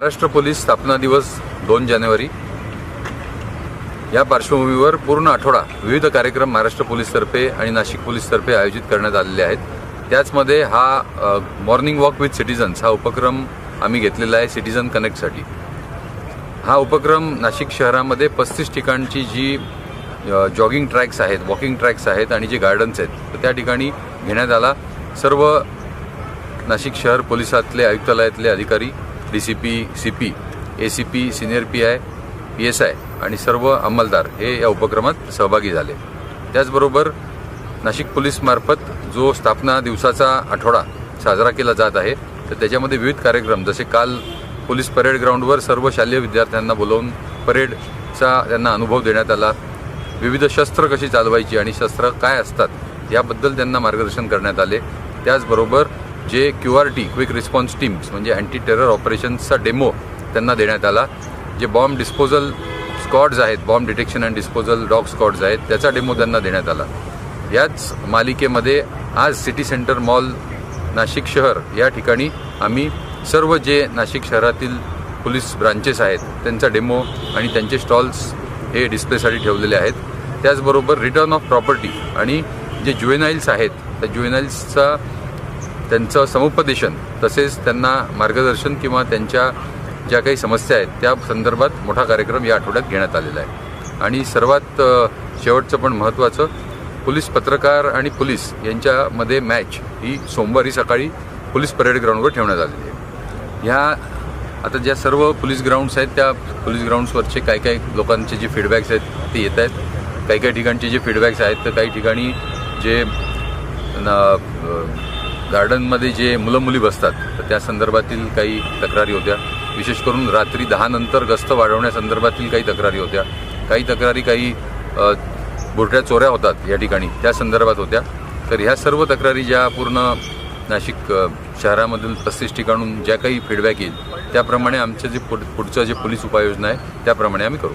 Maharashtra police स्थापना दिवस 2 जानेवारी या पार्श्वभूमीवर पूर्ण आठवडा विविध कार्यक्रम महाराष्ट्र पोलीसतर्फे आणि नाशिक पोलीसतर्फे आयोजित करण्यात आलेले आहेत। त्याचमध्ये हा मॉर्निंग वॉक विथ सिटीजन्स हा उपक्रम आम्ही घेतलेला आहे सिटीजन कनेक्टसाठी। हा उपक्रम नाशिक शहरामध्ये 35 ठिकाणची जी जॉगिंग ट्रॅक्स आहेत, वॉकिंग ट्रॅक्स आहेत आणि जे गार्डन्स आहेत तर त्या ठिकाणी घेण्यात आला। सर्व नाशिक शहर पोलिसातले आयुक्तालयातले अधिकारी, DCP, CP, ACP, senior PI, PSI आणि सर्व अंमलदार हे या उपक्रमात सहभागी झाले। त्याचबरोबर नाशिक पोलीसमार्फत जो स्थापना दिवसाचा आठवडा साजरा केला जात आहे तर त्याच्यामध्ये विविध कार्यक्रम जसे काल पोलीस परेड ग्राउंडवर सर्व शालेय विद्यार्थ्यांना बोलावून परेडचा त्यांना अनुभव देण्यात आला। विविध शस्त्र कशी चालवायची आणि शस्त्र काय असतात याबद्दल त्यांना मार्गदर्शन करण्यात आले। त्याचबरोबर जे QRT क्विक रिस्पॉन्स टीम्स म्हणजे अँटी टेरर ऑपरेशन्सचा डेमो त्यांना देण्यात आला। जे बॉम्ब डिस्पोजल स्क्वॉड्स आहेत, bomb detection and disposal dog squads आहेत त्याचा डेमो त्यांना देण्यात आला। याच मालिकेमध्ये आज सिटी सेंटर मॉल नाशिक शहर या ठिकाणी आम्ही सर्व जे नाशिक शहरातील पोलीस ब्रांचेस आहेत त्यांचा डेमो आणि त्यांचे स्टॉल्स हे डिस्प्लेसाठी ठेवलेले आहेत। त्याचबरोबर रिटर्न ऑफ प्रॉपर्टी आणि जे ज्युएनाइल्स आहेत त्या ज्युएनाइल्सचा त्यांचं समुपदेशन तसेच त्यांना मार्गदर्शन किंवा त्यांच्या ज्या काही समस्या आहेत त्या संदर्भात मोठा कार्यक्रम या आठवड्यात घेण्यात आलेला आहे। आणि सर्वात शेवटचं पण महत्त्वाचं, पोलीस पत्रकार आणि पोलीस यांच्यामध्ये मॅच ही सोमवारी सकाळी पोलीस परेड ग्राउंडवर ठेवण्यात आलेली आहे। ह्या आता ज्या सर्व पोलीस ग्राउंड्स आहेत त्या पोलीस ग्राउंड्सवरचे काही लोकांचे जे फीडबॅक्स आहेत ते येत आहेत। काही ठिकाणचे जे फीडबॅक्स आहेत तर काही ठिकाणी जे गार्डनमध्ये जे मुलं मुली बसतात तर त्या संदर्भातील काही तक्रारी होत्या। विशेष करून रात्री 10 नंतर गस्त वाढवण्यासंदर्भातील काही तक्रारी होत्या। काही तक्रारी काही बुरट्या चोऱ्या होतात या ठिकाणी त्या संदर्भात होत्या। तर ह्या सर्व तक्रारी ज्या पूर्ण नाशिक शहरामधील 35 ठिकाणून ज्या काही फीडबॅक येईल त्याप्रमाणे आमचं जे पुढचं जे पोलीस उपाययोजना आहे त्याप्रमाणे आम्ही करू।